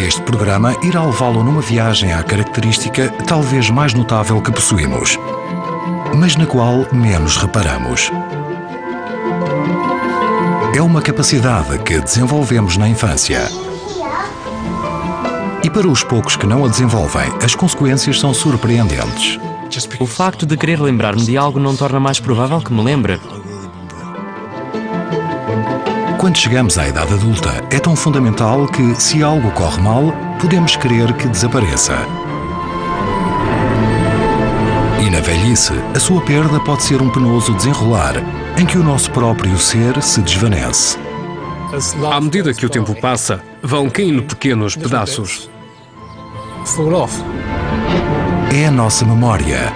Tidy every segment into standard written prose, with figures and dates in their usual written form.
Este programa irá levá-lo numa viagem à característica talvez mais notável que possuímos, mas na qual menos reparamos. É uma capacidade que desenvolvemos na infância. E para os poucos que não a desenvolvem, as consequências são surpreendentes. O facto de querer lembrar-me de algo não torna mais provável que me lembre. Quando chegamos à idade adulta, é tão fundamental que, se algo corre mal, podemos querer que desapareça. E na velhice, a sua perda pode ser um penoso desenrolar, em que o nosso próprio ser se desvanece. À medida que o tempo passa, vão caindo pequenos pedaços. É a nossa memória.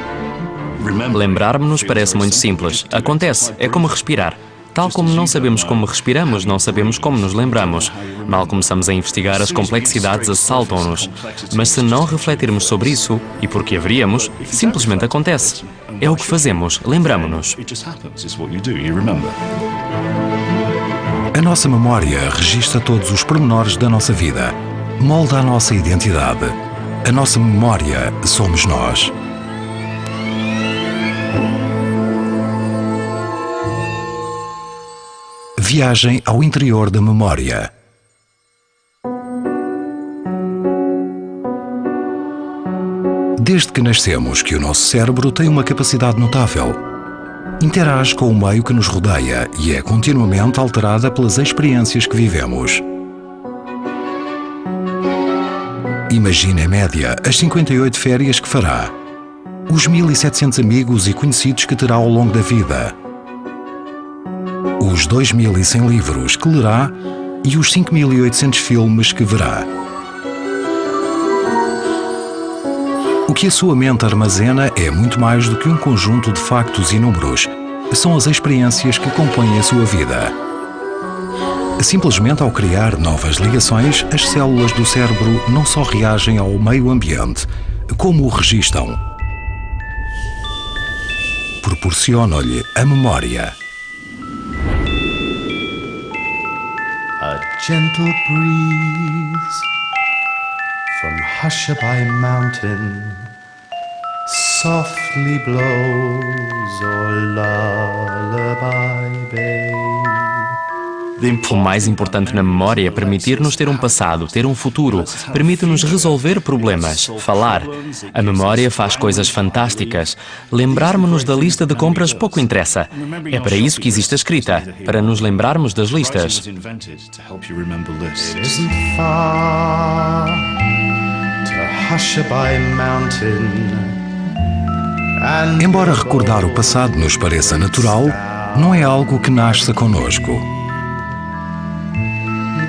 Lembrar-me-nos parece muito simples. Acontece, é como respirar. Tal como não sabemos como respiramos, não sabemos como nos lembramos. Mal começamos a investigar, as complexidades assaltam-nos. Mas se não refletirmos sobre isso, e porque haveríamos, simplesmente acontece. É o que fazemos, lembramo-nos. A nossa memória registra todos os pormenores da nossa vida, molda a nossa identidade. A nossa memória somos nós. Viagem ao interior da memória. Desde que nascemos que o nosso cérebro tem uma capacidade notável. Interage com o meio que nos rodeia e é continuamente alterada pelas experiências que vivemos. Imagine, em média, as 58 férias que fará, os 1.700 amigos e conhecidos que terá ao longo da vida, os 2.100 livros que lerá e os 5.800 filmes que verá. O que a sua mente armazena é muito mais do que um conjunto de factos e números. São as experiências que compõem a sua vida. Simplesmente ao criar novas ligações, as células do cérebro não só reagem ao meio ambiente, como o registam. Proporcionam-lhe a memória. A gentle breeze from Hushabye Mountain softly blows o'er Lullaby Bay. O mais importante na memória é permitir-nos ter um passado, ter um futuro, permite-nos resolver problemas, falar. A memória faz coisas fantásticas. Lembrar-me-nos da lista de compras pouco interessa. É para isso que existe a escrita, para nos lembrarmos das listas. It isn't far to Hushabye Mountain. Embora recordar o passado nos pareça natural, não é algo que nasça connosco.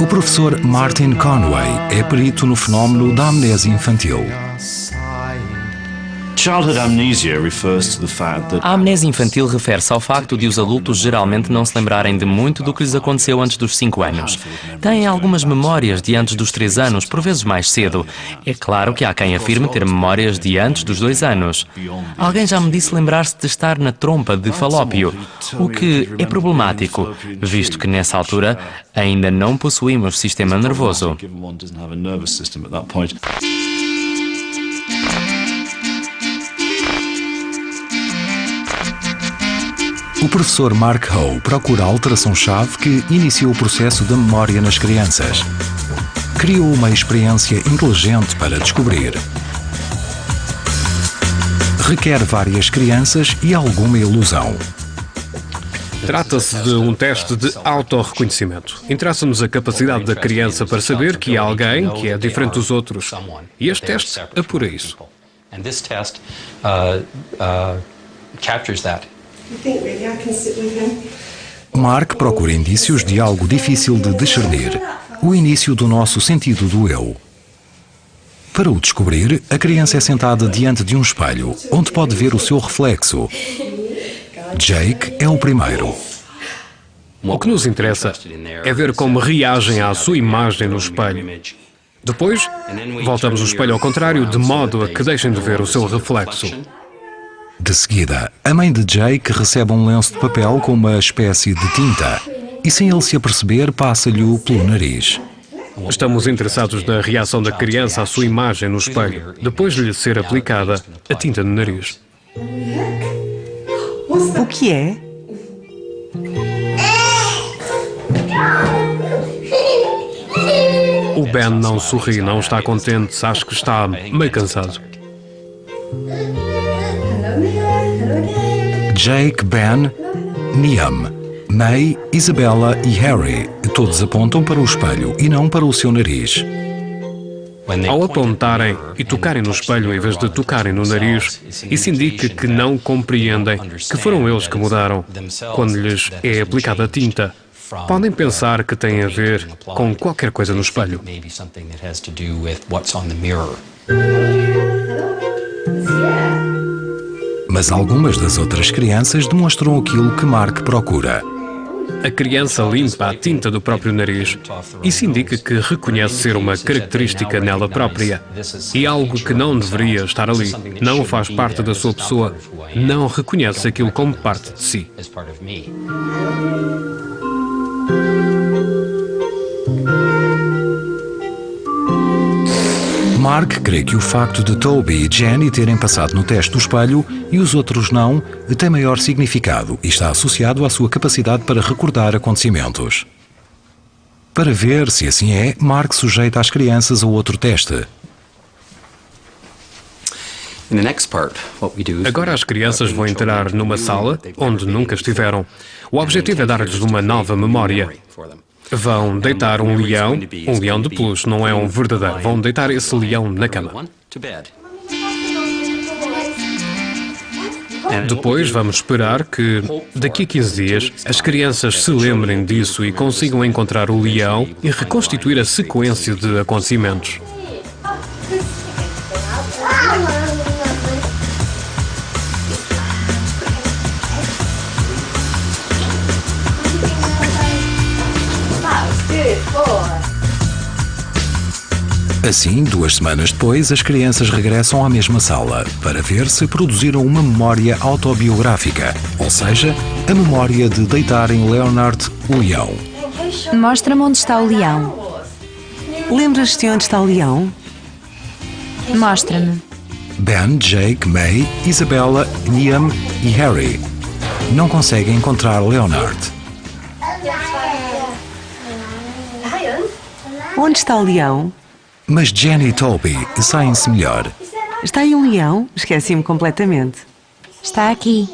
O professor Martin Conway é perito no fenómeno da amnésia infantil. A amnésia infantil refere-se ao facto de os adultos geralmente não se lembrarem de muito do que lhes aconteceu antes dos 5 anos. Têm algumas memórias de antes dos 3 anos, por vezes mais cedo. É claro que há quem afirme ter memórias de antes dos 2 anos. Alguém já me disse lembrar-se de estar na trompa de Falópio, o que é problemático, visto que nessa altura ainda não possuímos sistema nervoso. O professor Mark Howe procura a alteração-chave que iniciou o processo da memória nas crianças. Criou uma experiência inteligente para descobrir. Requer várias crianças e alguma ilusão. Trata-se de um teste de autorreconhecimento. Interessa-nos a capacidade da criança para saber que há alguém que é diferente dos outros. E este teste apura isso. Mark procura indícios de algo difícil de discernir, o início do nosso sentido do eu. Para o descobrir, a criança é sentada diante de um espelho, onde pode ver o seu reflexo. Jake é o primeiro. O que nos interessa é ver como reagem à sua imagem no espelho. Depois, voltamos o espelho ao contrário, de modo a que deixem de ver o seu reflexo. De seguida, a mãe de Jake recebe um lenço de papel com uma espécie de tinta e, sem ele se aperceber, passa-lhe-o pelo nariz. Estamos interessados na reação da criança à sua imagem no espelho, depois de lhe ser aplicada a tinta no nariz. O que é? O Ben não sorri, não está contente, acho que está meio cansado. Jake, Ben, Niam, May, Isabella e Harry todos apontam para o espelho e não para o seu nariz. Ao apontarem e tocarem no espelho em vez de tocarem no nariz, isso indica que não compreendem que foram eles que mudaram quando lhes é aplicada a tinta. Podem pensar que tem a ver com qualquer coisa no espelho. Mas algumas das outras crianças demonstram aquilo que Mark procura. A criança limpa a tinta do próprio nariz. Isso indica que reconhece ser uma característica nela própria e algo que não deveria estar ali. Não faz parte da sua pessoa. Não reconhece aquilo como parte de si. Mark crê que o facto de Toby e Jenny terem passado no teste do espelho e os outros não tem maior significado e está associado à sua capacidade para recordar acontecimentos. Para ver se assim é, Mark sujeita as crianças a outro teste. Agora as crianças vão entrar numa sala onde nunca estiveram. O objetivo é dar-lhes uma nova memória. Vão deitar um leão de peluche, não é um verdadeiro. Vão deitar esse leão na cama. Depois vamos esperar que, daqui a 15 dias, as crianças se lembrem disso e consigam encontrar o leão e reconstituir a sequência de acontecimentos. Assim, 2 semanas depois, as crianças regressam à mesma sala para ver se produziram uma memória autobiográfica, ou seja, a memória de deitarem Leonard, o leão. Mostra-me onde está o leão. Lembras-te onde está o leão? Mostra-me. Ben, Jake, May, Isabella, Niam e Harry não conseguem encontrar Leonard. Onde está o leão? Mas Jenny e Toby saem-se melhor. Está aí um leão? Esqueci-me completamente. Está aqui.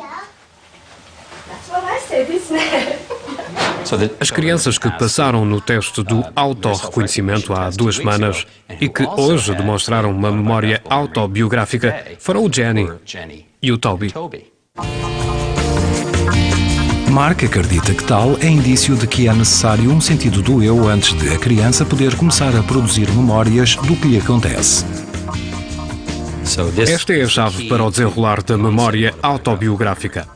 As crianças que passaram no teste do autorreconhecimento há 2 semanas e que hoje demonstraram uma memória autobiográfica foram o Jenny e o Toby. Mark acredita que tal é indício de que é necessário um sentido do eu antes de a criança poder começar a produzir memórias do que lhe acontece. Esta é a chave para o desenrolar da memória autobiográfica.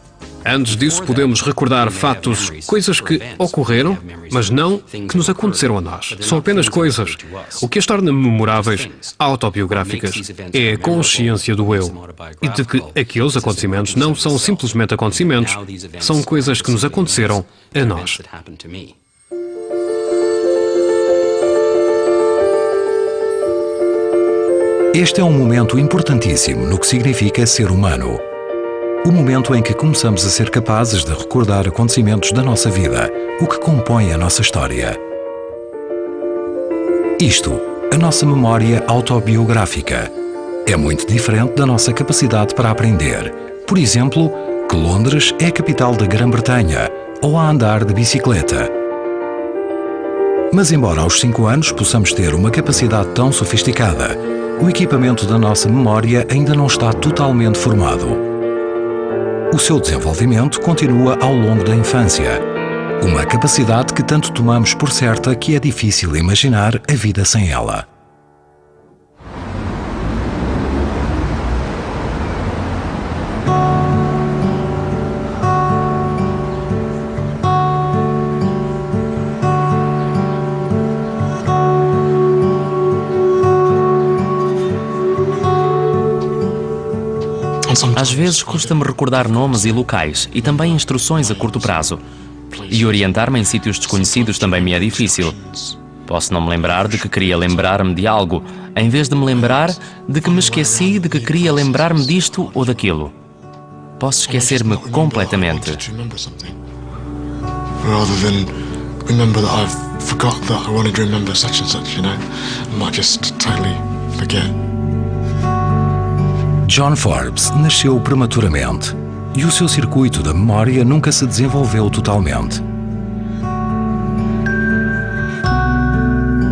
Antes disso, podemos recordar fatos, coisas que ocorreram, mas não que nos aconteceram a nós. São apenas coisas. O que as torna memoráveis, autobiográficas, é a consciência do eu e de que aqueles acontecimentos não são simplesmente acontecimentos, são coisas que nos aconteceram a nós. Este é um momento importantíssimo no que significa ser humano. O momento em que começamos a ser capazes de recordar acontecimentos da nossa vida, o que compõe a nossa história. Isto, a nossa memória autobiográfica, é muito diferente da nossa capacidade para aprender. Por exemplo, que Londres é a capital da Grã-Bretanha, ou a andar de bicicleta. Mas embora aos 5 anos possamos ter uma capacidade tão sofisticada, o equipamento da nossa memória ainda não está totalmente formado. O seu desenvolvimento continua ao longo da infância. Uma capacidade que tanto tomamos por certa que é difícil imaginar a vida sem ela. Às vezes custa-me recordar nomes e locais e também instruções a curto prazo. E orientar-me em sítios desconhecidos também me é difícil. Posso não me lembrar de que queria lembrar-me de algo, em vez de me lembrar de que me esqueci de que queria lembrar-me disto ou daquilo. Posso esquecer-me completamente. Rather than remember that I've forgot that I wanted to remember such and such, you know? I might just totally forget. John Forbes nasceu prematuramente e o seu circuito da memória nunca se desenvolveu totalmente.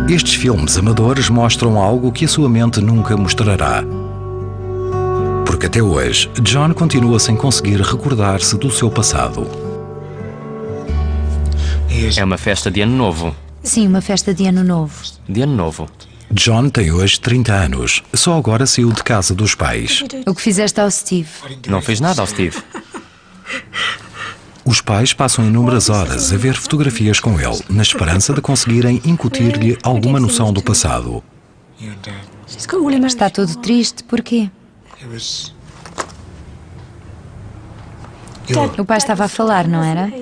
Estes filmes amadores mostram algo que a sua mente nunca mostrará. Porque até hoje, John continua sem conseguir recordar-se do seu passado. É uma festa de Ano Novo. Sim, uma festa de Ano Novo. De Ano Novo. John tem hoje 30 anos. Só agora saiu de casa dos pais. O que fizeste ao Steve? Não fiz nada ao Steve. Os pais passam inúmeras horas a ver fotografias com ele, na esperança de conseguirem incutir-lhe alguma noção do passado. You and Dad. Está todo triste, porquê? It was... O pai estava a falar, não era?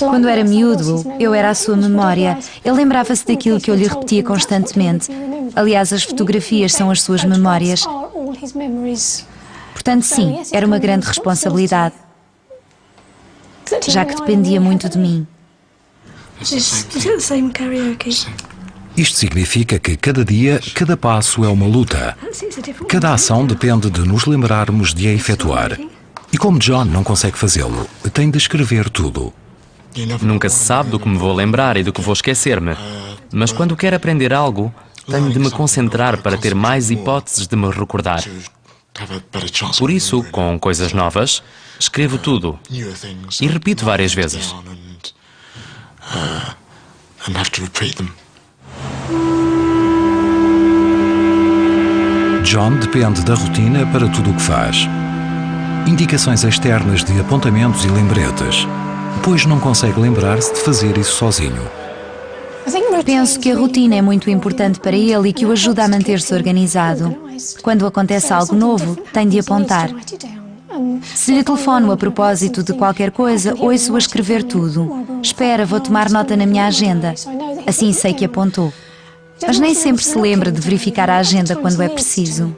Quando era miúdo, eu era a sua memória. Ele lembrava-se daquilo que eu lhe repetia constantemente. Aliás, as fotografias são as suas memórias. Portanto, sim, era uma grande responsabilidade, já que dependia muito de mim. Isto significa que cada dia, cada passo é uma luta. Cada ação depende de nos lembrarmos de a efetuar. E como John não consegue fazê-lo, tem de escrever tudo. Nunca se sabe do que me vou lembrar e do que vou esquecer-me. Mas quando quero aprender algo, tenho de me concentrar para ter mais hipóteses de me recordar. Por isso, com coisas novas, escrevo tudo e repito várias vezes. John depende da rotina para tudo o que faz. Indicações externas de apontamentos e lembretes, pois não consegue lembrar-se de fazer isso sozinho. Penso que a rotina é muito importante para ele e que o ajuda a manter-se organizado. Quando acontece algo novo, tem de apontar. Se lhe telefono a propósito de qualquer coisa, ouço-o a escrever tudo. Espera, vou tomar nota na minha agenda. Assim sei que apontou. Mas nem sempre se lembra de verificar a agenda quando é preciso.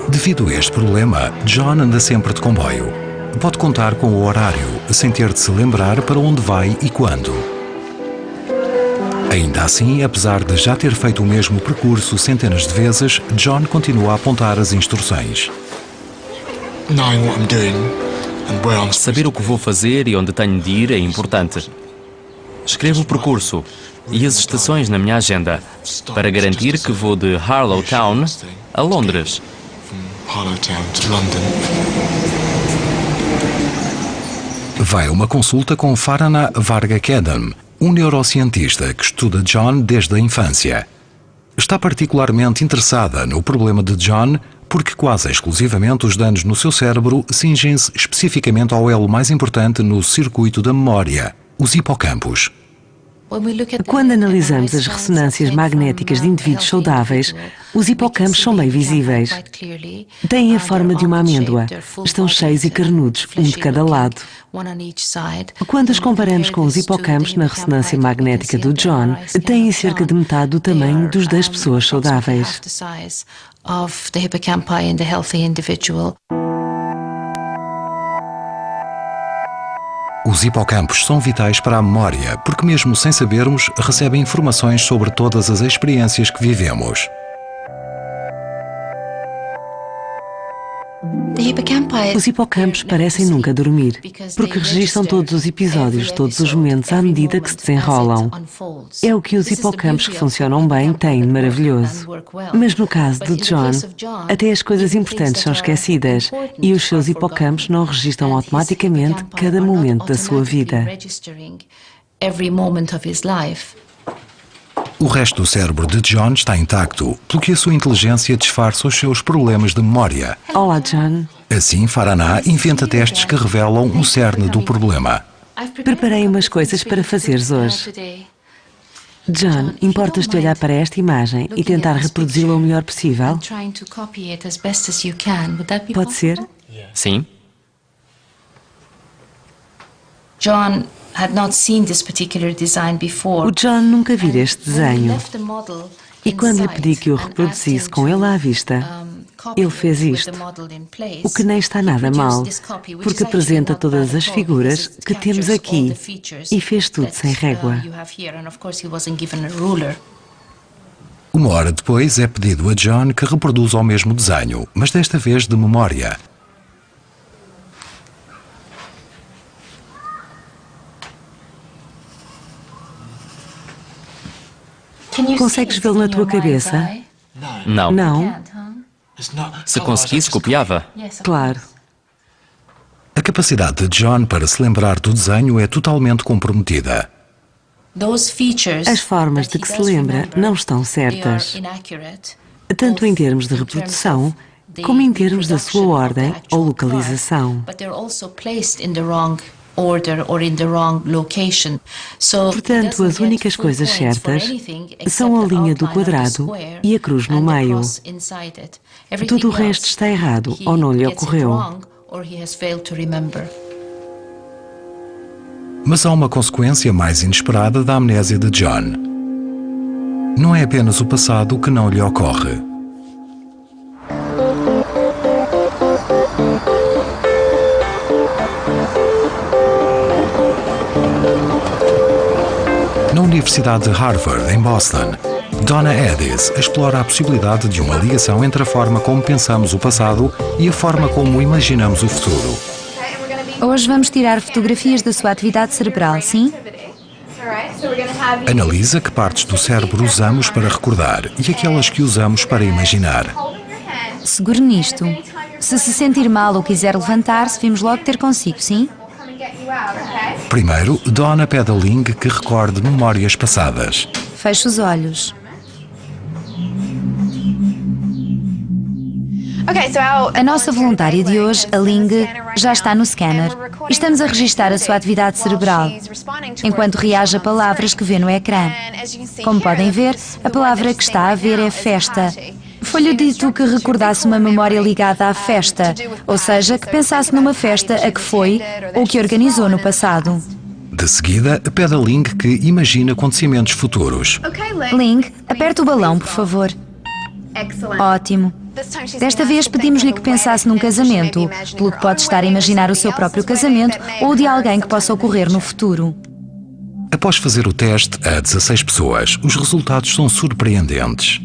Devido a este problema, John anda sempre de comboio. Pode contar com o horário, sem ter de se lembrar para onde vai e quando. Ainda assim, apesar de já ter feito o mesmo percurso centenas de vezes, John continua a apontar as instruções. Saber o que vou fazer e onde tenho de ir é importante. Escrevo o percurso e as estações na minha agenda para garantir que vou de Harlow Town a Londres. Vai a uma consulta com Farhana Varghakedam, um neurocientista que estuda John desde a infância. Está particularmente interessada no problema de John porque quase exclusivamente os danos no seu cérebro cingem-se especificamente ao elo mais importante no circuito da memória, os hipocampos. Quando analisamos as ressonâncias magnéticas de indivíduos saudáveis, os hipocampos são bem visíveis. Têm a forma de uma amêndoa, estão cheios e carnudos, um de cada lado. Quando os comparamos com os hipocampos na ressonância magnética do John, têm cerca de metade do tamanho dos das pessoas saudáveis. Os hipocampos são vitais para a memória, porque mesmo sem sabermos, recebem informações sobre todas as experiências que vivemos. Os hipocampos parecem nunca dormir, porque registram todos os episódios, todos os momentos à medida que se desenrolam. É o que os hipocampos que funcionam bem têm de maravilhoso. Mas no caso de John, até as coisas importantes são esquecidas e os seus hipocampos não registram automaticamente cada momento da sua vida. O resto do cérebro de John está intacto, pelo que a sua inteligência disfarça os seus problemas de memória. Olá, John. Assim, Farhana inventa testes que revelam o cerne do problema. Preparei umas coisas para fazeres hoje. John, importas-te olhar para esta imagem e tentar reproduzi-la o melhor possível? Pode ser? Sim. John, O John nunca vira este desenho. E quando lhe pedi que o reproduzisse com ele à vista, ele fez isto, o que nem está nada mal, porque apresenta todas as figuras que temos aqui e fez tudo sem régua. Uma hora depois é pedido a John que reproduza o mesmo desenho, mas desta vez de memória. Consegues vê-lo na tua cabeça? Não. Não? Se conseguisse, copiava. Claro. A capacidade de John para se lembrar do desenho é totalmente comprometida. As formas de que se lembra não estão certas, tanto em termos de reprodução, como em termos da sua ordem ou localização. Portanto, as únicas coisas certas são a linha do quadrado e a cruz no meio. Tudo o resto está errado ou não lhe ocorreu. Mas há uma consequência mais inesperada da amnésia de John. Não é apenas o passado que não lhe ocorre. Na Universidade de Harvard, em Boston, Donna Eddis explora a possibilidade de uma ligação entre a forma como pensamos o passado e a forma como imaginamos o futuro. Hoje vamos tirar fotografias da sua atividade cerebral, sim? Analisa que partes do cérebro usamos para recordar e aquelas que usamos para imaginar. Segure nisto. Se sentir mal ou quiser levantar-se, vimos logo ter consigo, sim? Primeiro, Donna pede a Ling que recorde memórias passadas. Feche os olhos. A nossa voluntária de hoje, a Ling, já está no scanner e estamos a registar a sua atividade cerebral, enquanto reage a palavras que vê no ecrã. Como podem ver, a palavra que está a ver é festa. Foi-lhe dito que recordasse uma memória ligada à festa, ou seja, que pensasse numa festa a que foi ou que organizou no passado. De seguida, pede a Ling que imagine acontecimentos futuros. Ling, aperte o balão, por favor. Ótimo. Desta vez pedimos-lhe que pensasse num casamento, pelo que pode estar a imaginar o seu próprio casamento ou de alguém que possa ocorrer no futuro. Após fazer o teste a 16 pessoas, os resultados são surpreendentes.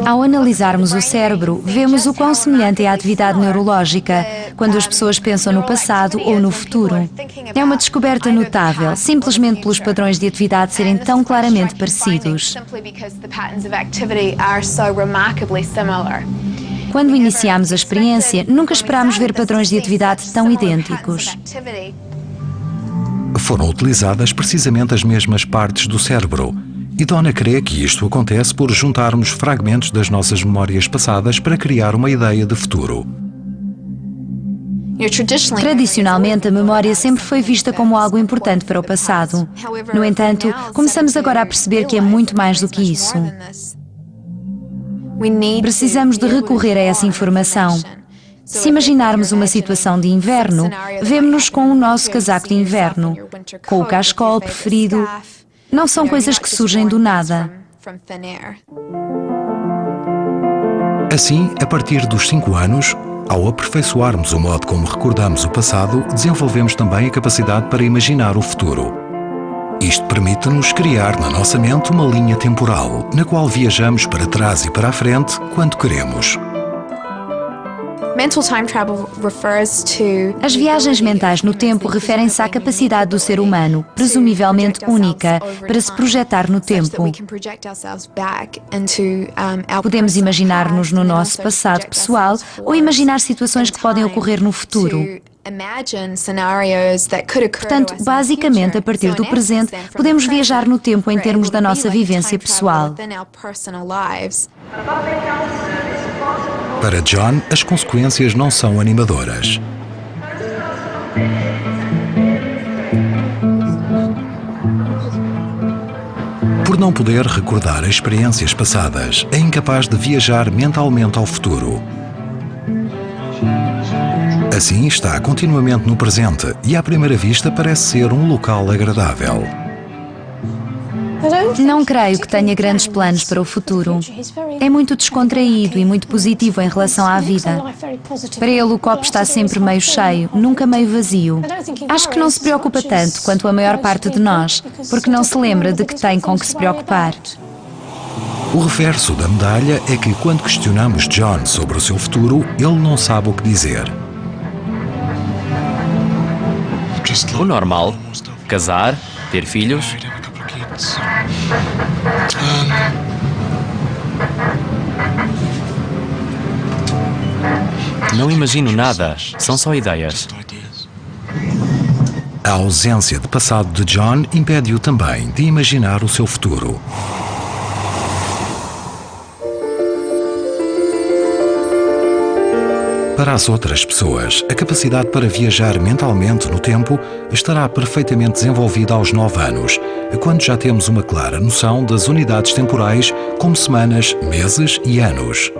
Ao analisarmos o cérebro, vemos o quão semelhante é a atividade neurológica quando as pessoas pensam no passado ou no futuro. É uma descoberta notável, simplesmente pelos padrões de atividade serem tão claramente parecidos. Quando iniciámos a experiência, nunca esperámos ver padrões de atividade tão idênticos. Foram utilizadas precisamente as mesmas partes do cérebro. E Donna crê que isto acontece por juntarmos fragmentos das nossas memórias passadas para criar uma ideia de futuro. Tradicionalmente, a memória sempre foi vista como algo importante para o passado. No entanto, começamos agora a perceber que é muito mais do que isso. Precisamos de recorrer a essa informação. Se imaginarmos uma situação de inverno, vemo-nos com o nosso casaco de inverno, com o cachecol preferido. Não são coisas que surgem do nada. Assim, a partir dos 5 anos, ao aperfeiçoarmos o modo como recordamos o passado, desenvolvemos também a capacidade para imaginar o futuro. Isto permite-nos criar na nossa mente uma linha temporal, na qual viajamos para trás e para a frente quando queremos. As viagens mentais no tempo referem-se à capacidade do ser humano, presumivelmente única, para se projetar no tempo. Podemos imaginar-nos no nosso passado pessoal ou imaginar situações que podem ocorrer no futuro. Portanto, basicamente, a partir do presente, podemos viajar no tempo em termos da nossa vivência pessoal. Para John, as consequências não são animadoras. Por não poder recordar experiências passadas, é incapaz de viajar mentalmente ao futuro. Assim está continuamente no presente e à primeira vista parece ser um local agradável. Não creio que tenha grandes planos para o futuro. É muito descontraído e muito positivo em relação à vida. Para ele o copo está sempre meio cheio, nunca meio vazio. Acho que não se preocupa tanto quanto a maior parte de nós, porque não se lembra de que tem com que se preocupar. O reverso da medalha é que quando questionamos John sobre o seu futuro, ele não sabe o que dizer. O normal: casar, ter filhos. Não imagino nada, são só ideias. A ausência de passado de John impede-o também de imaginar o seu futuro. Para as outras pessoas, a capacidade para viajar mentalmente no tempo estará perfeitamente desenvolvida aos 9 anos, quando já temos uma clara noção das unidades temporais como semanas, meses e anos.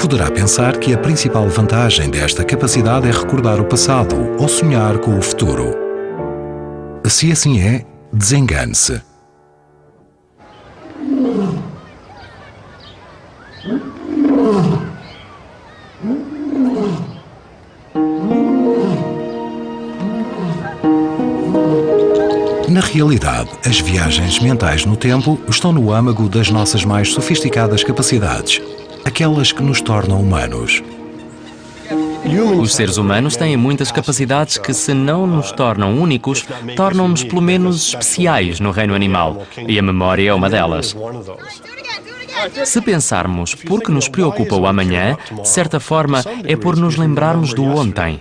Poderá pensar que a principal vantagem desta capacidade é recordar o passado ou sonhar com o futuro. Se assim é, desengane-se. Na realidade, as viagens mentais no tempo estão no âmago das nossas mais sofisticadas capacidades, aquelas que nos tornam humanos. Os seres humanos têm muitas capacidades que, se não nos tornam únicos, tornam-nos pelo menos especiais no reino animal, e a memória é uma delas. Se pensarmos por que nos preocupa o amanhã, de certa forma é por nos lembrarmos do ontem.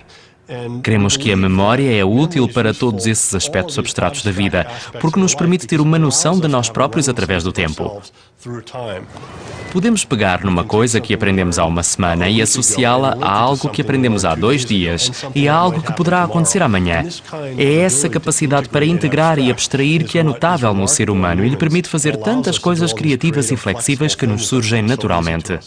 Queremos que a memória é útil para todos esses aspectos abstratos da vida, porque nos permite ter uma noção de nós próprios através do tempo. Podemos pegar numa coisa que aprendemos há uma semana e associá-la a algo que aprendemos há 2 dias e a algo que poderá acontecer amanhã. É essa capacidade para integrar e abstrair que é notável no ser humano e lhe permite fazer tantas coisas criativas e flexíveis que nos surgem naturalmente.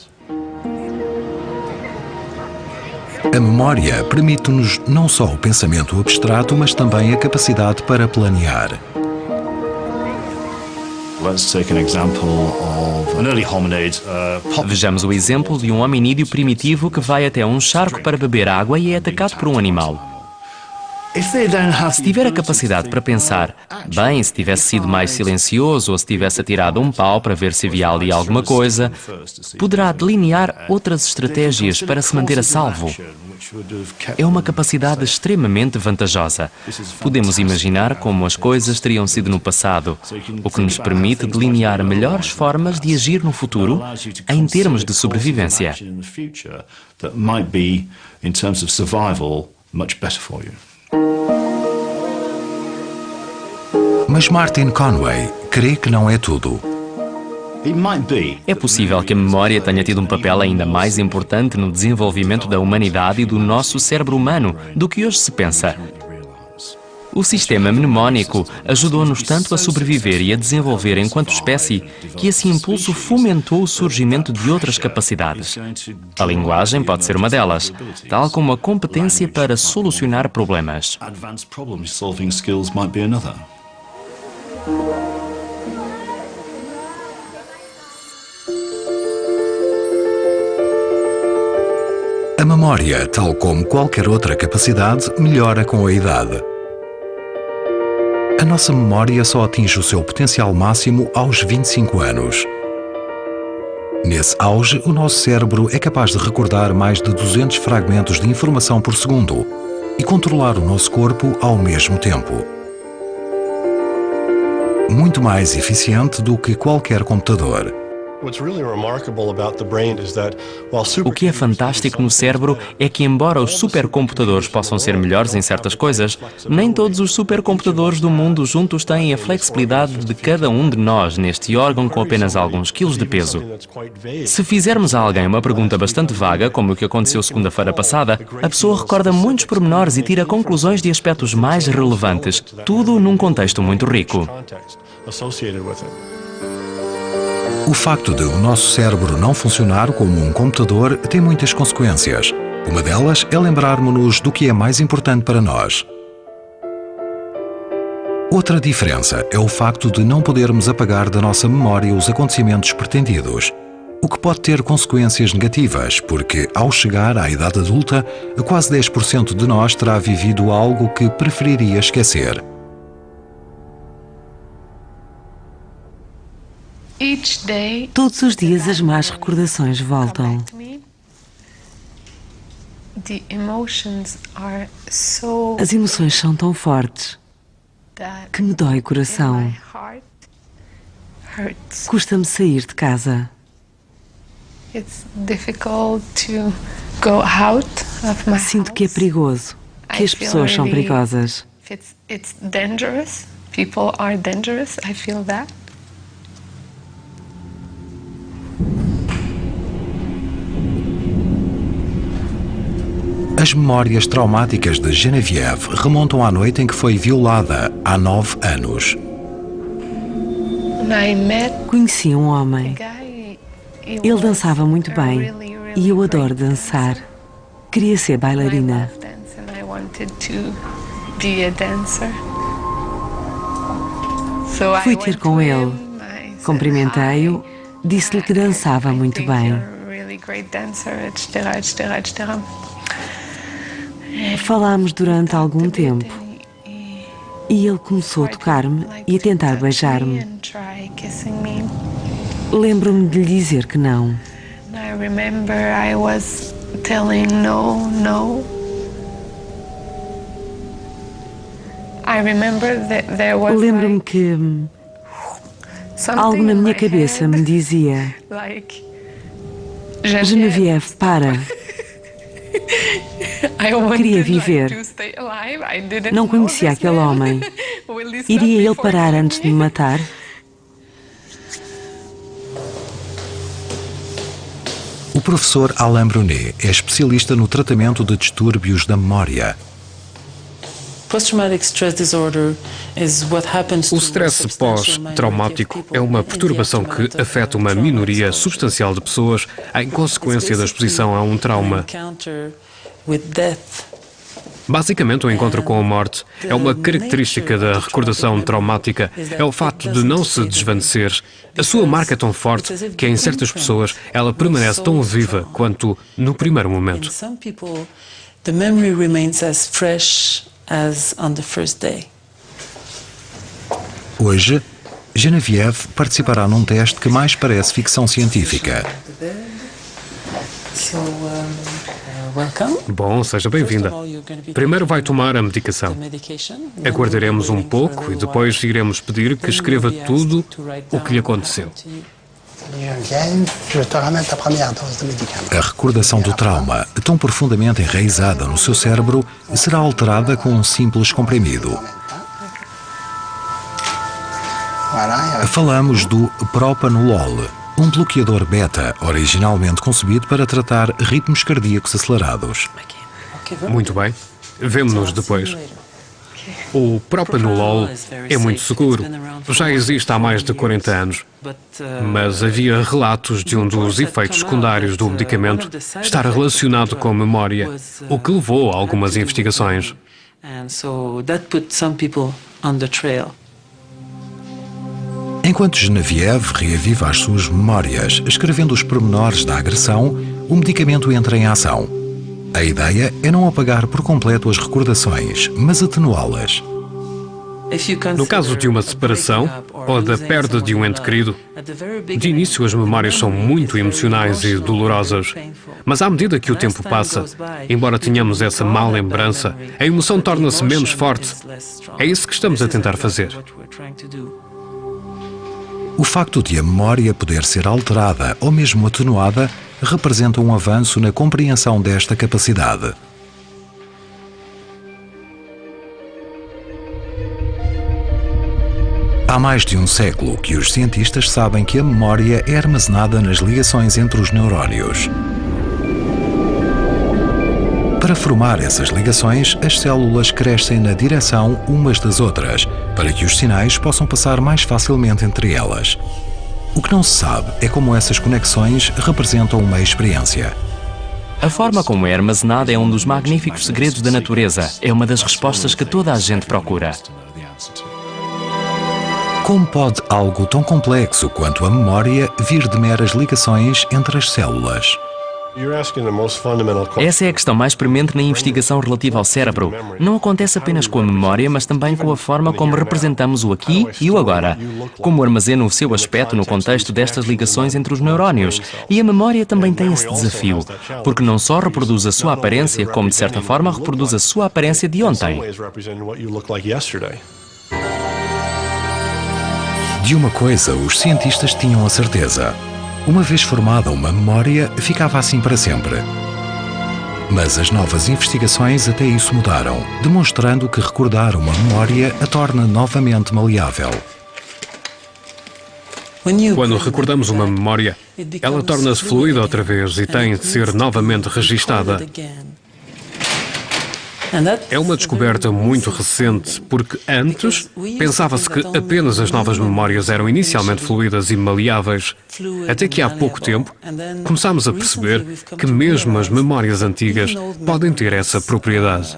A memória permite-nos não só o pensamento abstrato, mas também a capacidade para planear. Vejamos o exemplo de um hominídeo primitivo que vai até um charco para beber água e é atacado por um animal. Se tiver a capacidade para pensar, bem, se tivesse sido mais silencioso ou se tivesse atirado um pau para ver se havia ali alguma coisa, poderá delinear outras estratégias para se manter a salvo. É uma capacidade extremamente vantajosa. Podemos imaginar como as coisas teriam sido no passado, o que nos permite delinear melhores formas de agir no futuro em termos de sobrevivência. Mas Martin Conway crê que não é tudo. É possível que a memória tenha tido um papel ainda mais importante no desenvolvimento da humanidade e do nosso cérebro humano do que hoje se pensa. O sistema mnemónico ajudou-nos tanto a sobreviver e a desenvolver enquanto espécie que esse impulso fomentou o surgimento de outras capacidades. A linguagem pode ser uma delas, tal como a competência para solucionar problemas. A memória, tal como qualquer outra capacidade, melhora com a idade. A nossa memória só atinge o seu potencial máximo aos 25 anos. Nesse auge, o nosso cérebro é capaz de recordar mais de 200 fragmentos de informação por segundo e controlar o nosso corpo ao mesmo tempo. Muito mais eficiente do que qualquer computador. O que é fantástico no cérebro é que, embora os supercomputadores possam ser melhores em certas coisas, nem todos os supercomputadores do mundo juntos têm a flexibilidade de cada um de nós neste órgão com apenas alguns quilos de peso. Se fizermos a alguém uma pergunta bastante vaga, como o que aconteceu segunda-feira passada, a pessoa recorda muitos pormenores e tira conclusões de aspectos mais relevantes, tudo num contexto muito rico. O facto de o nosso cérebro não funcionar como um computador tem muitas consequências. Uma delas é lembrarmos-nos do que é mais importante para nós. Outra diferença é o facto de não podermos apagar da nossa memória os acontecimentos pretendidos, o que pode ter consequências negativas, porque, ao chegar à idade adulta, quase 10% de nós terá vivido algo que preferiria esquecer. Todos os dias as más recordações voltam. As emoções são tão fortes que me dói o coração. Custa-me sair de casa. Sinto que é perigoso, que as pessoas são perigosas. As memórias traumáticas de Genevieve remontam à noite em que foi violada há 9 anos. Conheci um homem. Ele dançava muito bem e eu adoro dançar. Queria ser bailarina. Fui ter com ele. Cumprimentei-o, disse-lhe que dançava muito bem. Falámos durante algum tempo e ele começou a tocar-me e a tentar beijar-me. Lembro-me de lhe dizer que não. Lembro-me que algo na minha cabeça me dizia: Genevieve, para. Queria viver. Não conhecia aquele homem. Iria ele parar antes de me matar? O professor Alain Brunet é especialista no tratamento de distúrbios da memória. O stress pós-traumático é uma perturbação que afeta uma minoria substancial de pessoas em consequência da exposição a um trauma. Basicamente, o encontro com a morte é uma característica da recordação traumática. É o facto de não se desvanecer. A sua marca é tão forte que, em certas pessoas, ela permanece tão viva quanto no primeiro momento. Hoje, Genevieve participará num teste que mais parece ficção científica. Bom, seja bem-vinda. Primeiro vai tomar a medicação. Aguardaremos um pouco e depois iremos pedir que escreva tudo o que lhe aconteceu. A recordação do trauma, tão profundamente enraizada no seu cérebro, será alterada com um simples comprimido. Falamos do propanolol, um bloqueador beta originalmente concebido para tratar ritmos cardíacos acelerados. Muito bem. Vemo-nos depois. O propanolol é muito seguro. Já existe há mais de 40 anos. Mas havia relatos de um dos efeitos secundários do medicamento estar relacionado com a memória, o que levou a algumas investigações. Enquanto Genevieve reaviva as suas memórias, escrevendo os pormenores da agressão, o medicamento entra em ação. A ideia é não apagar por completo as recordações, mas atenuá-las. No caso de uma separação ou da perda de um ente querido, de início as memórias são muito emocionais e dolorosas, mas à medida que o tempo passa, embora tenhamos essa má lembrança, a emoção torna-se menos forte. É isso que estamos a tentar fazer. O facto de a memória poder ser alterada ou mesmo atenuada representa um avanço na compreensão desta capacidade. Há mais de um século que os cientistas sabem que a memória é armazenada nas ligações entre os neurónios. Para formar essas ligações, as células crescem na direção umas das outras, para que os sinais possam passar mais facilmente entre elas. O que não se sabe é como essas conexões representam uma experiência. A forma como é armazenada é um dos magníficos segredos da natureza. É uma das respostas que toda a gente procura. Como pode algo tão complexo quanto a memória vir de meras ligações entre as células? Essa é a questão mais premente na investigação relativa ao cérebro. Não acontece apenas com a memória, mas também com a forma como representamos o aqui e o agora. Como armazena o seu aspecto no contexto destas ligações entre os neurónios. E a memória também tem esse desafio, porque não só reproduz a sua aparência, como de certa forma reproduz a sua aparência de ontem. De uma coisa, os cientistas tinham a certeza. Uma vez formada uma memória, ficava assim para sempre. Mas as novas investigações até isso mudaram, demonstrando que recordar uma memória a torna novamente maleável. Quando recordamos uma memória, ela torna-se fluida outra vez e tem de ser novamente registada. É uma descoberta muito recente, porque antes pensava-se que apenas as novas memórias eram inicialmente fluidas e maleáveis, até que há pouco tempo começámos a perceber que mesmo as memórias antigas podem ter essa propriedade.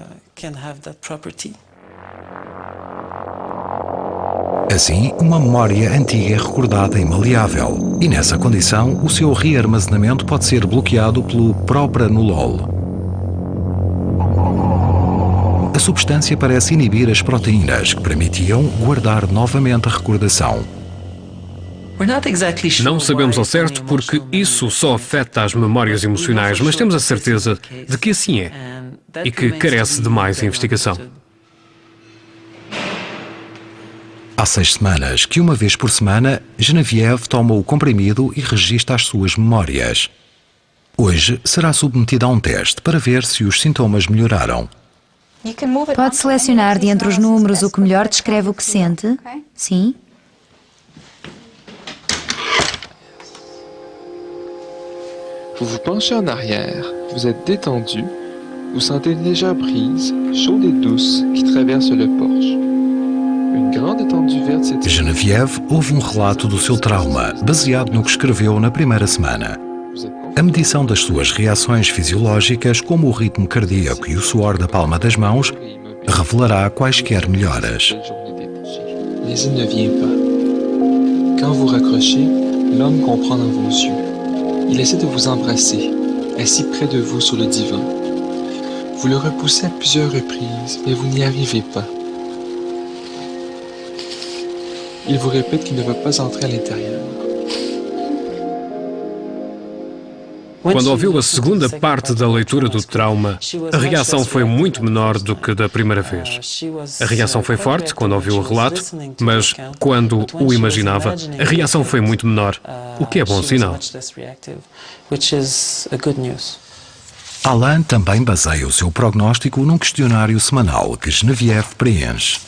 Assim, uma memória antiga é recordada e maleável, e nessa condição o seu rearmazenamento pode ser bloqueado pelo propranolol. A substância parece inibir as proteínas que permitiam guardar novamente a recordação. Não sabemos ao certo porque isso só afeta as memórias emocionais, mas temos a certeza de que assim é e que carece de mais investigação. Há 6 semanas que, uma vez por semana, Genevieve toma o comprimido e registra as suas memórias. Hoje será submetida a um teste para ver se os sintomas melhoraram. Pode selecionar de entre os números o que melhor descreve o que sente? Sim. Vous vous penchez en arrière, vous êtes détendu, vous sentez une légère brise, chaude et douce, qui traverse le porche. Une grande étendue verte s'étire. Genevieve ouve um relato do seu trauma, baseado no que escreveu na primeira semana. A medição das suas reações fisiológicas, como o ritmo cardíaco e o suor da palma das mãos, revelará quaisquer melhoras. L'hésine ne vient pas. Quand vous raccrochez, l'homme comprend dans vos yeux. Il essaie de vous embrasser, assis près de vous sur le divan. Vous le repoussez à plusieurs reprises, mais vous n'y arrivez pas. Il vous répète qu'il ne veut pas entrer à l'intérieur. Quando ouviu a segunda parte da leitura do trauma, a reação foi muito menor do que da primeira vez. A reação foi forte quando ouviu o relato, mas quando o imaginava, a reação foi muito menor, o que é bom sinal. Alain também baseia o seu prognóstico num questionário semanal que Genevieve preenche.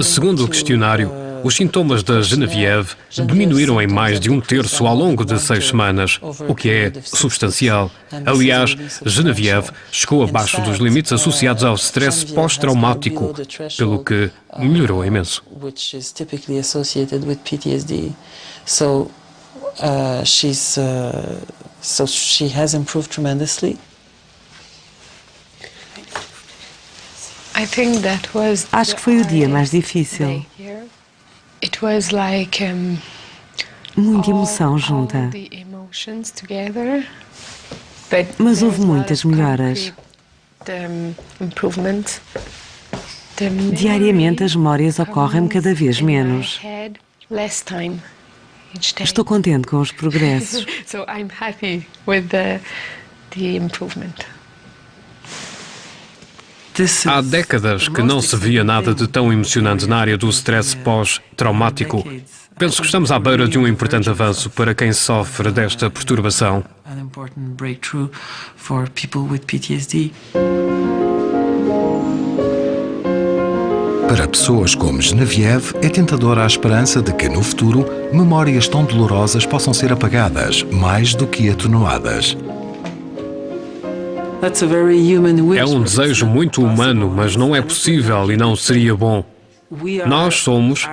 Segundo o questionário, os sintomas da Genevieve diminuíram em mais de 1/3 ao longo de 6 semanas, o que é substancial. Aliás, Genevieve chegou abaixo dos limites associados ao stress pós-traumático, pelo que melhorou imenso. She has improved tremendously. Acho que foi o dia mais difícil. Muita emoção junta. Mas houve muitas melhoras. Diariamente as memórias ocorrem-me cada vez menos. Estou contente com os progressos. Há décadas que não se via nada de tão emocionante na área do stress pós-traumático. Penso que estamos à beira de um importante avanço para quem sofre desta perturbação. Para pessoas como Genevieve, é tentadora a esperança de que, no futuro, memórias tão dolorosas possam ser apagadas, mais do que atenuadas. É um desejo muito humano, mas não é possível e não seria bom. Nós somos,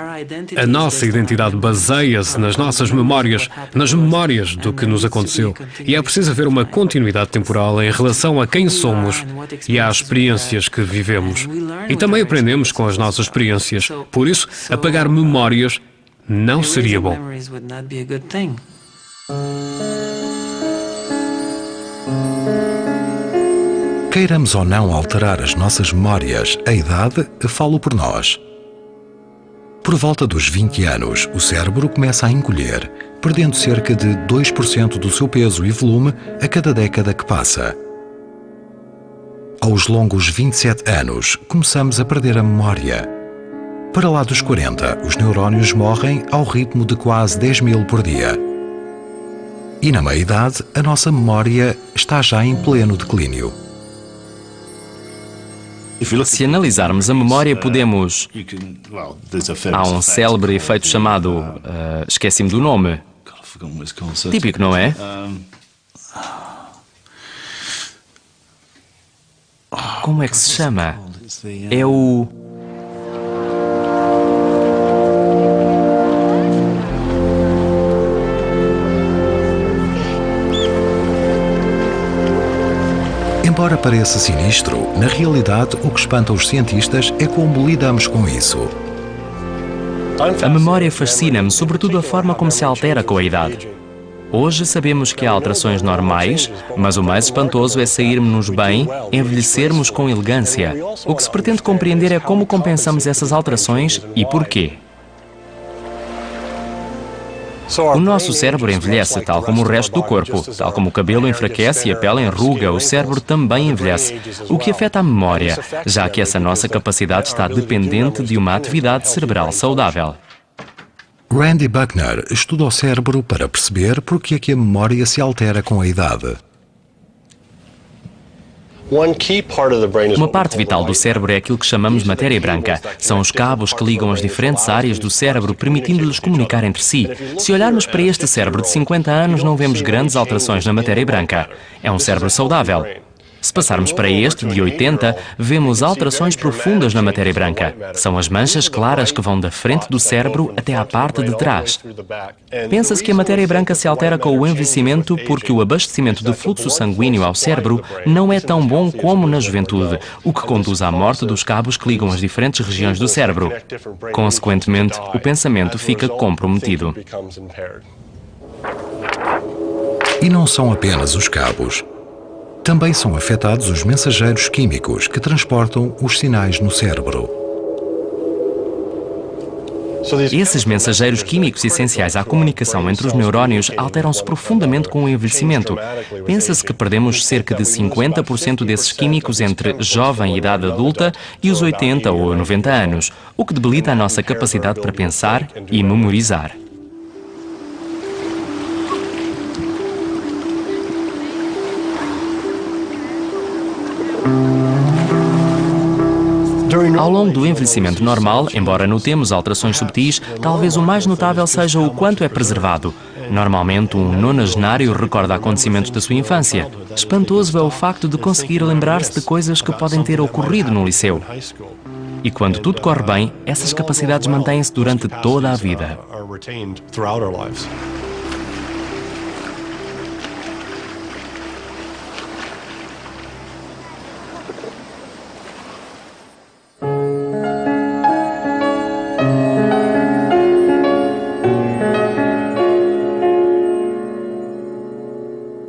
a nossa identidade baseia-se nas nossas memórias, nas memórias do que nos aconteceu. E é preciso haver uma continuidade temporal em relação a quem somos e às experiências que vivemos. E também aprendemos com as nossas experiências. Por isso, apagar memórias não seria bom. Queiramos ou não alterar as nossas memórias, a idade fala por nós. Por volta dos 20 anos, o cérebro começa a encolher, perdendo cerca de 2% do seu peso e volume a cada década que passa. Aos longos 27 anos, começamos a perder a memória. Para lá dos 40, os neurónios morrem ao ritmo de quase 10.000 por dia. E na meia-idade, a nossa memória está já em pleno declínio. Se analisarmos a memória, podemos... Há um célebre efeito chamado... esqueci-me do nome. Típico, não é? Como é que se chama? É o... Embora pareça sinistro, na realidade o que espanta os cientistas é como lidamos com isso. A memória fascina-me, sobretudo a forma como se altera com a idade. Hoje sabemos que há alterações normais, mas o mais espantoso é sairmos bem, envelhecermos com elegância. O que se pretende compreender é como compensamos essas alterações e porquê. O nosso cérebro envelhece, tal como o resto do corpo. Tal como o cabelo enfraquece e a pele enruga, o cérebro também envelhece, o que afeta a memória, já que essa nossa capacidade está dependente de uma atividade cerebral saudável. Randy Buckner estuda o cérebro para perceber porque é que a memória se altera com a idade. Uma parte vital do cérebro é aquilo que chamamos matéria branca. São os cabos que ligam as diferentes áreas do cérebro, permitindo-lhes comunicar entre si. Se olharmos para este cérebro de 50 anos, não vemos grandes alterações na matéria branca. É um cérebro saudável. Se passarmos para este, de 80, vemos alterações profundas na matéria branca. São as manchas claras que vão da frente do cérebro até à parte de trás. Pensa-se que a matéria branca se altera com o envelhecimento porque o abastecimento de fluxo sanguíneo ao cérebro não é tão bom como na juventude, o que conduz à morte dos cabos que ligam as diferentes regiões do cérebro. Consequentemente, o pensamento fica comprometido. E não são apenas os cabos. Também são afetados os mensageiros químicos que transportam os sinais no cérebro. Esses mensageiros químicos essenciais à comunicação entre os neurónios alteram-se profundamente com o envelhecimento. Pensa-se que perdemos cerca de 50% desses químicos entre jovem e idade adulta e os 80 ou 90 anos, o que debilita a nossa capacidade para pensar e memorizar. Ao longo do envelhecimento normal, embora notemos alterações subtis, talvez o mais notável seja o quanto é preservado. Normalmente, um nonagenário recorda acontecimentos da sua infância. Espantoso é o facto de conseguir lembrar-se de coisas que podem ter ocorrido no liceu. E quando tudo corre bem, essas capacidades mantêm-se durante toda a vida.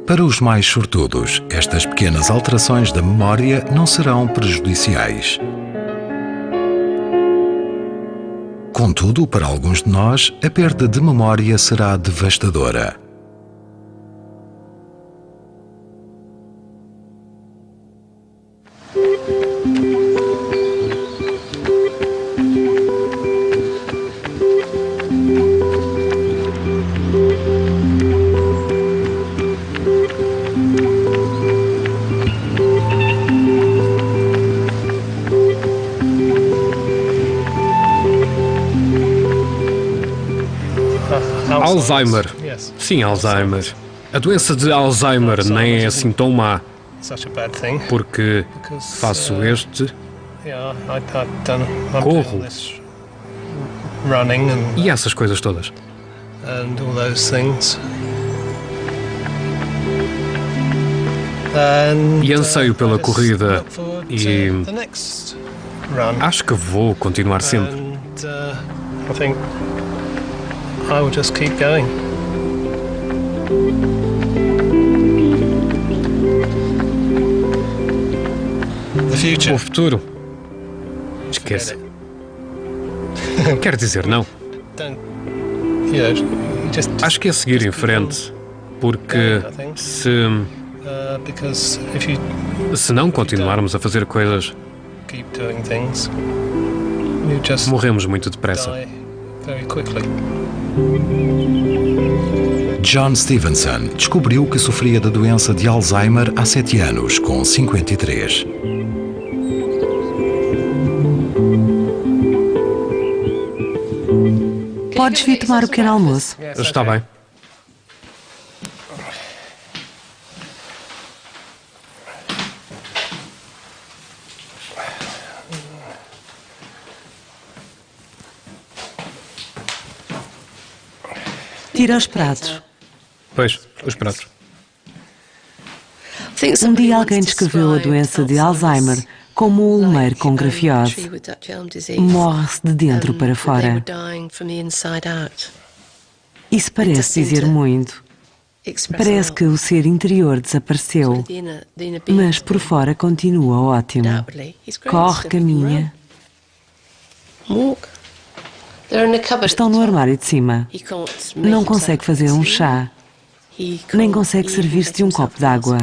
Para os mais sortudos, estas pequenas alterações da memória não serão prejudiciais. Contudo, para alguns de nós, a perda de memória será devastadora. Alzheimer. Sim, Alzheimer. A doença de Alzheimer nem é assim tão má, porque faço este, corro running E essas coisas todas. and all those things. And, E anseio pela corrida look forward e to the next run. acho que vou continuar sempre. And I think I will just keep going. The future. O futuro? Esqueça. Quer dizer, não. Don't, you just Acho que é seguir em frente, porque because if you se não continuarmos a fazer coisas, keep doing things, you just morremos muito depressa. die very quickly. John Stevenson descobriu que sofria da doença de Alzheimer há 7 anos, com 53. Podes vir tomar o pequeno almoço. Está bem. Tira os pratos. Pois, os pratos. Um dia alguém descreveu a doença de Alzheimer como o ulmeiro com grafiose. Morre-se de dentro para fora. Isso parece dizer muito. Parece que o ser interior desapareceu, mas por fora continua ótimo. Corre, caminha. Estão no armário de cima. Não consegue fazer um chá, nem consegue servir-se de um copo de água.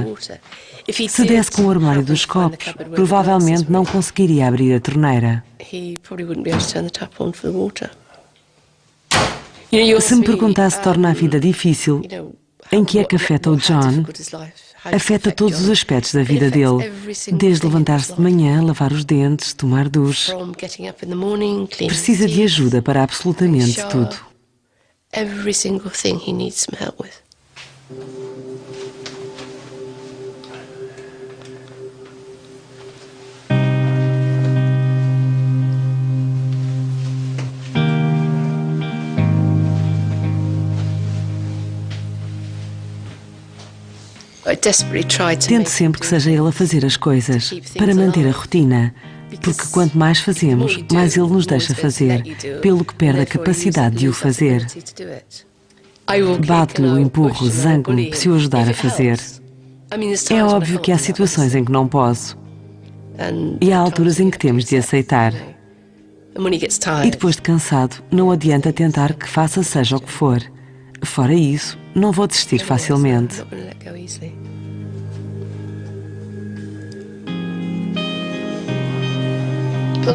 Se desse com o armário dos copos, provavelmente não conseguiria abrir a torneira. Se me perguntasse se torna a vida difícil, em que é que afeta o John? Afeta todos os aspectos da vida dele, desde levantar-se de manhã, lavar os dentes, tomar duche. Precisa de ajuda para absolutamente tudo. Tento sempre que seja ele a fazer as coisas, para manter a rotina, porque quanto mais fazemos, mais ele nos deixa fazer, pelo que perde a capacidade de o fazer. Bato-lhe, empurro, zango-me se o ajudar a fazer. É óbvio que há situações em que não posso, e há alturas em que temos de aceitar. E depois de cansado, não adianta tentar que faça seja o que for. Fora isso, não vou desistir facilmente.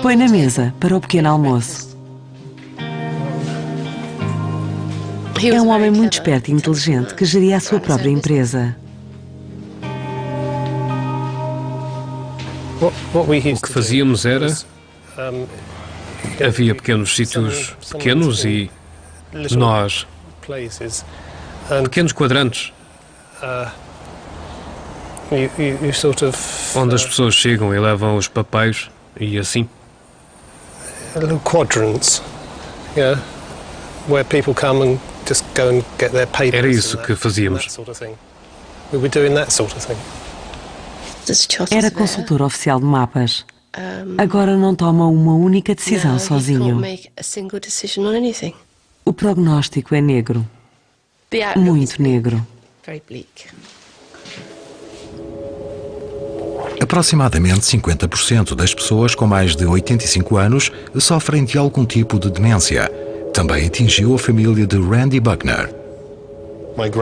Põe na mesa para o pequeno almoço. É um homem muito esperto e inteligente que geria a sua própria empresa. O que fazíamos era... Havia pequenos sítios pequenos e nós... pequenos quadrantes onde as pessoas chegam e levam os papéis e assim. Era isso que fazíamos. Era consultor oficial de mapas. Agora não toma uma única decisão sozinho. O prognóstico é negro. Muito negro. Aproximadamente 50% das pessoas com mais de 85 anos sofrem de algum tipo de demência. Também atingiu a família de Randy Buckner.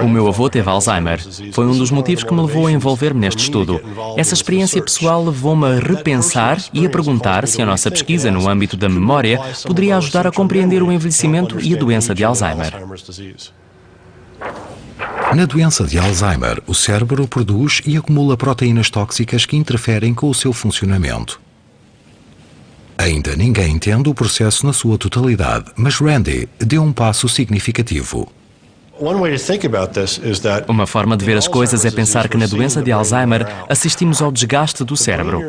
O meu avô teve Alzheimer. Foi um dos motivos que me levou a envolver-me neste estudo. Essa experiência pessoal levou-me a repensar e a perguntar se a nossa pesquisa no âmbito da memória poderia ajudar a compreender o envelhecimento e a doença de Alzheimer. Na doença de Alzheimer, o cérebro produz e acumula proteínas tóxicas que interferem com o seu funcionamento. Ainda ninguém entende o processo na sua totalidade, mas Randy deu um passo significativo. Uma forma de ver as coisas é pensar que na doença de Alzheimer assistimos ao desgaste do cérebro.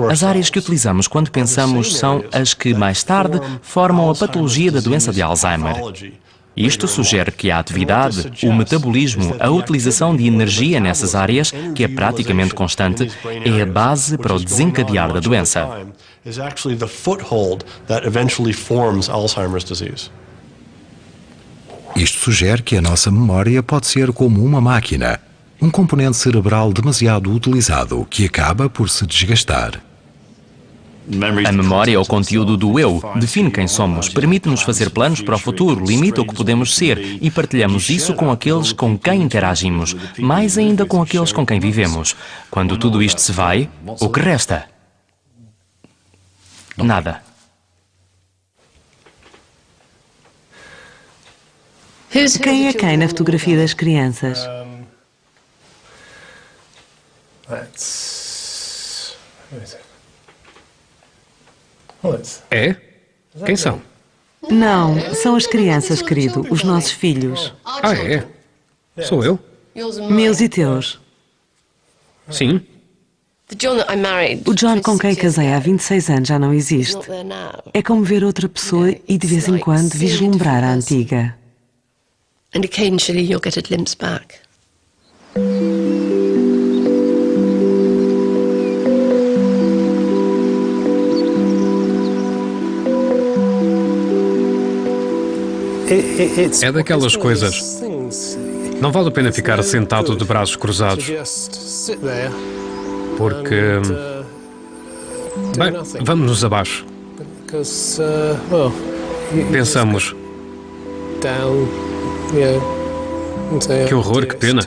As áreas que utilizamos quando pensamos são as que mais tarde formam a patologia da doença de Alzheimer. Isto sugere que a atividade, o metabolismo, a utilização de energia nessas áreas, que é praticamente constante, é a base para o desencadear da doença. Isto sugere que a nossa memória pode ser como uma máquina, um componente cerebral demasiado utilizado que acaba por se desgastar. A memória é o conteúdo do eu, define quem somos, permite-nos fazer planos para o futuro, limita o que podemos ser e partilhamos isso com aqueles com quem interagimos, mais ainda com aqueles com quem vivemos. Quando tudo isto se vai, o que resta? Nada. Quem é quem na fotografia das crianças? É? Quem são? Não, são as crianças, querido, os nossos filhos. Ah, é? Sou eu? Meus e teus. Sim. O John com quem casei há 26 anos já não existe. É como ver outra pessoa e de vez em quando vislumbrar a antiga. And occasionally you'll get a glimpse back. É daquelas coisas. Não vale a pena ficar sentado de braços cruzados. Porque... Bem, vamos-nos abaixo. Pensamos... Que horror, que pena.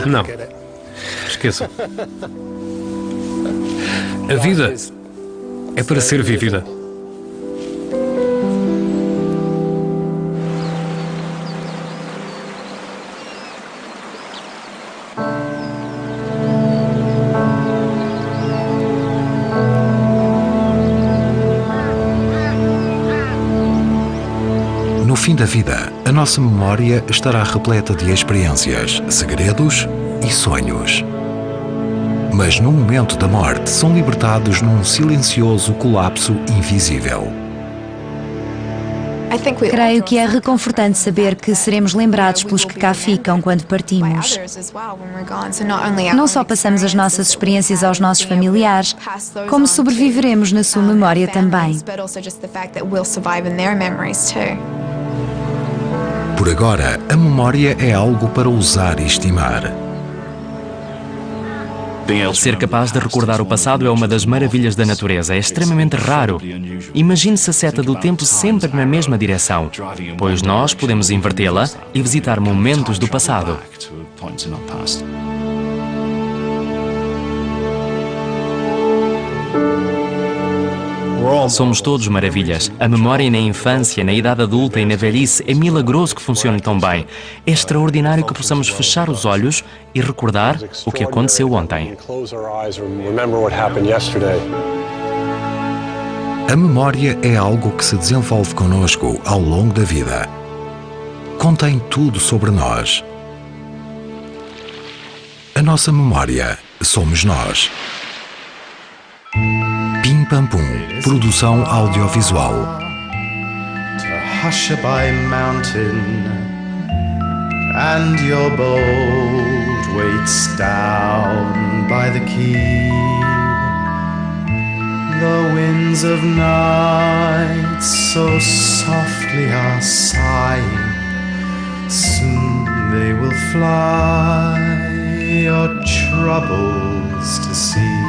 Não. Esqueça. A vida é para ser vivida. No fim da vida, a nossa memória estará repleta de experiências, segredos e sonhos. Mas no momento da morte são libertados num silencioso colapso invisível. Creio que é reconfortante saber que seremos lembrados pelos que cá ficam quando partimos. Não só passamos as nossas experiências aos nossos familiares, como sobreviveremos na sua memória também. Por agora, a memória é algo para usar e estimar. Ser capaz de recordar o passado é uma das maravilhas da natureza. É extremamente raro. Imagine-se a seta do tempo sempre na mesma direção, pois nós podemos invertê-la e visitar momentos do passado. Somos todos maravilhas. A memória na infância, na idade adulta e na velhice é milagroso que funcione tão bem. É extraordinário que possamos fechar os olhos e recordar o que aconteceu ontem. A memória é algo que se desenvolve conosco ao longo da vida. Contém tudo sobre nós. A nossa memória somos nós. Pim Pam Pum, produção audiovisual. To Hushabye Mountain, and your boat waits down by the quay. The winds of night so softly are sighing. Soon they will fly your troubles to see.